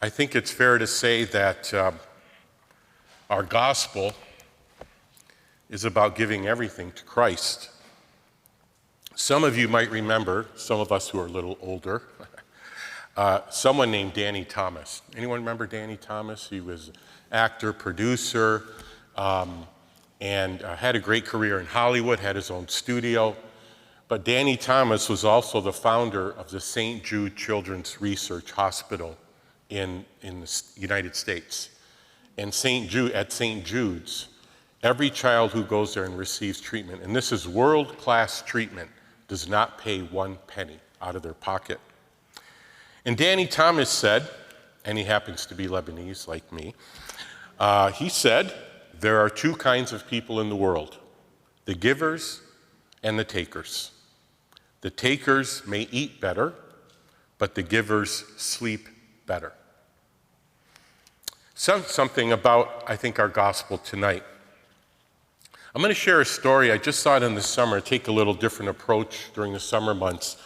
I think it's fair to say that our gospel is about giving everything to Christ. Some of you might remember, some of us who are a little older, someone named Danny Thomas. Anyone remember Danny Thomas? He was actor, producer, and had a great career in Hollywood, had his own studio. But Danny Thomas was also the founder of the St. Jude Children's Research Hospital in the United States. And at St. Jude's, every child who goes there and receives treatment, and this is world-class treatment, does not pay 1 penny out of their pocket. And Danny Thomas said, and he happens to be Lebanese like me, he said, there are 2 kinds of people in the world, the givers and the takers. The takers may eat better, but the givers sleep better. Something about, I think, our gospel tonight. I'm going to share a story. I just saw it in the summer, take a little different approach during the summer months.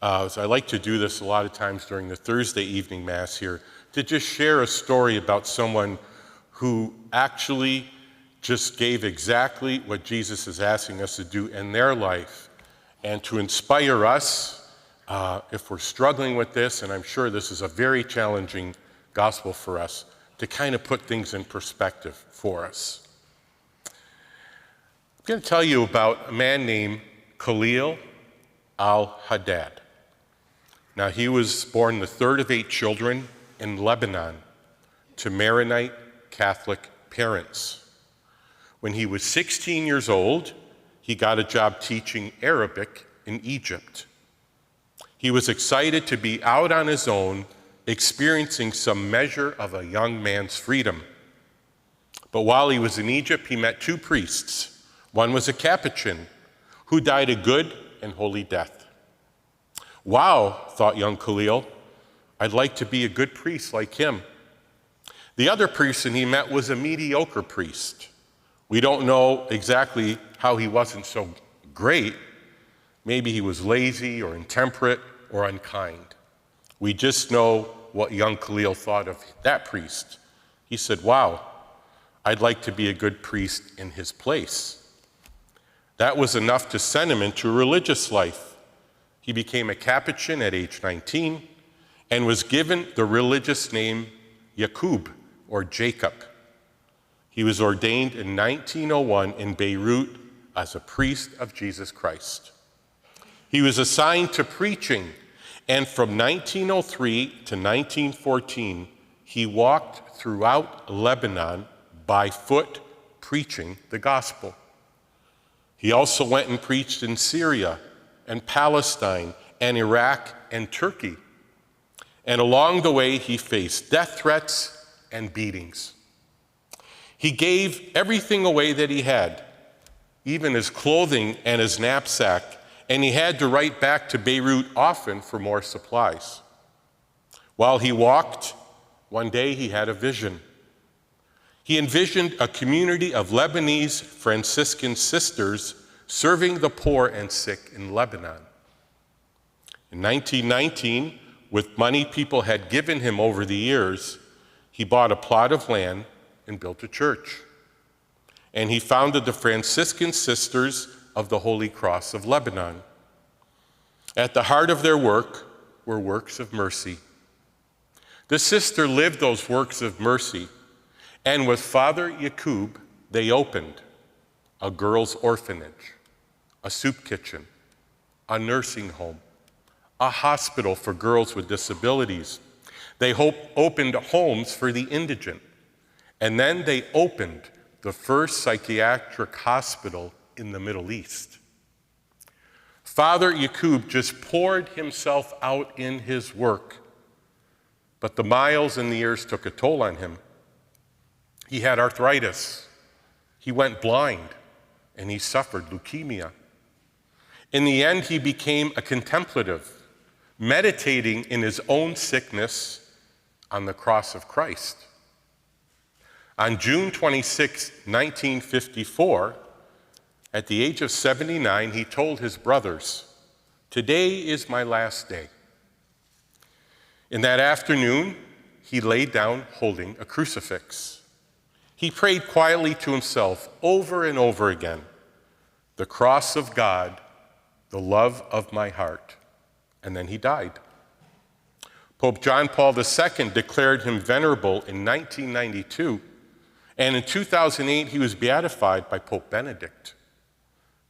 So I like to do this a lot of times during the Thursday evening Mass here, to just share a story about someone who actually just gave exactly what Jesus is asking us to do in their life, and to inspire us if we're struggling with this, and I'm sure this is a very challenging gospel for us, to kind of put things in perspective for us. I'm going to tell you about a man named Khalil al-Haddad. Now, he was born the 3rd of 8 children in Lebanon to Maronite Catholic parents. When he was 16 years old, he got a job teaching Arabic in Egypt. He was excited to be out on his own, experiencing some measure of a young man's freedom. But while he was in Egypt, he met 2 priests. One was a Capuchin who died a good and holy death. Wow, thought young Khalil, I'd like to be a good priest like him. The other person he met was a mediocre priest. We don't know exactly how he wasn't so great. Maybe he was lazy or intemperate or unkind. We just know what young Khalil thought of that priest. He said, wow, I'd like to be a good priest in his place. That was enough to send him into a religious life. He became a Capuchin at age 19 and was given the religious name Yaqub, or Jacob. He was ordained in 1901 in Beirut as a priest of Jesus Christ. He was assigned to preaching, and from 1903 to 1914, he walked throughout Lebanon by foot preaching the gospel. He also went and preached in Syria and Palestine and Iraq and Turkey. And along the way, he faced death threats and beatings. He gave everything away that he had, even his clothing and his knapsack, and he had to write back to Beirut often for more supplies. While he walked, one day he had a vision. He envisioned a community of Lebanese Franciscan sisters serving the poor and sick in Lebanon. In 1919, with money people had given him over the years, he bought a plot of land and built a church. And he founded the Franciscan Sisters of the Holy Cross of Lebanon. At the heart of their work were works of mercy. The sister lived those works of mercy, and with Father Yaqub, they opened a girls' orphanage, a soup kitchen, a nursing home, a hospital for girls with disabilities. They opened homes for the indigent, and then they opened the first psychiatric hospital in the Middle East. Father Yaqub just poured himself out in his work, but the miles and the years took a toll on him. He had arthritis, he went blind, and he suffered leukemia. In the end, he became a contemplative, meditating in his own sickness on the cross of Christ. On June 26, 1954, at the age of 79, he told his brothers, "Today is my last day." In that afternoon, he lay down holding a crucifix. He prayed quietly to himself over and over again, "The cross of God, the love of my heart." And then he died. Pope John Paul II declared him venerable in 1992, and in 2008 he was beatified by Pope Benedict.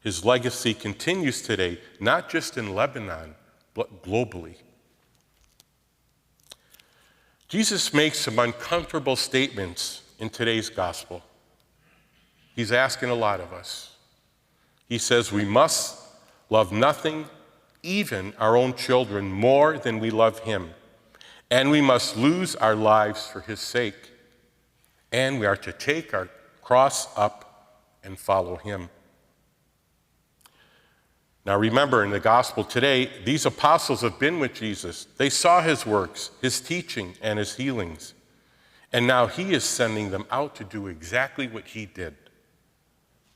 His legacy continues today, not just in Lebanon, but globally. Jesus makes some uncomfortable statements in today's gospel. He's asking a lot of us. He says we must love nothing, even our own children, more than we love him. And we must lose our lives for his sake. And we are to take our cross up and follow him. Now remember, in the gospel today, these apostles have been with Jesus. They saw his works, his teaching, and his healings. And now he is sending them out to do exactly what he did.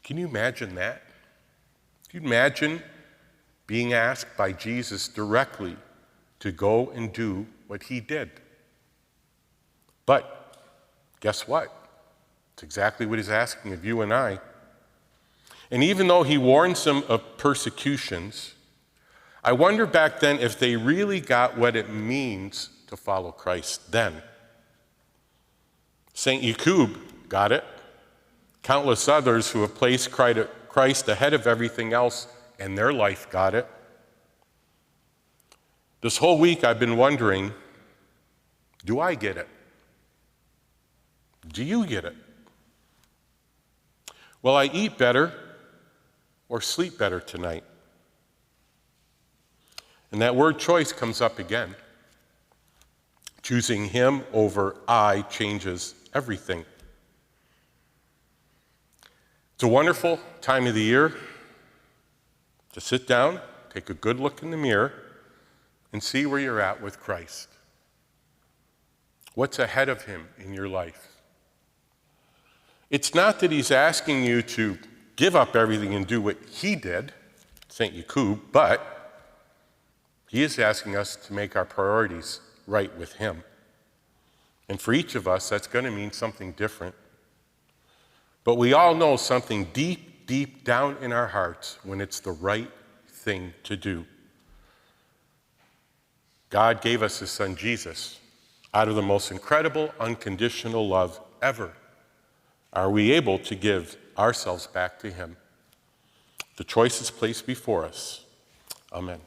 Can you imagine that? Can you imagine being asked by Jesus directly to go and do what he did? But guess what? It's exactly what he's asking of you and I. And even though he warns them of persecutions, I wonder back then if they really got what it means to follow Christ then. St. Jacob got it. Countless others who have placed Christ ahead of everything else in their life got it. This whole week I've been wondering, do I get it? Do you get it? Will I eat better or sleep better tonight? And that word choice comes up again. Choosing him over I changes everything. It's a wonderful time of the year to sit down, take a good look in the mirror, and see where you're at with Christ. What's ahead of him in your life? It's not that he's asking you to give up everything and do what he did, St. Jacob, but he is asking us to make our priorities right with him. And for each of us, that's going to mean something different. But we all know something deep, deep down in our hearts when it's the right thing to do. God gave us his son Jesus out of the most incredible, unconditional love ever. Are we able to give ourselves back to him? The choice is placed before us. Amen.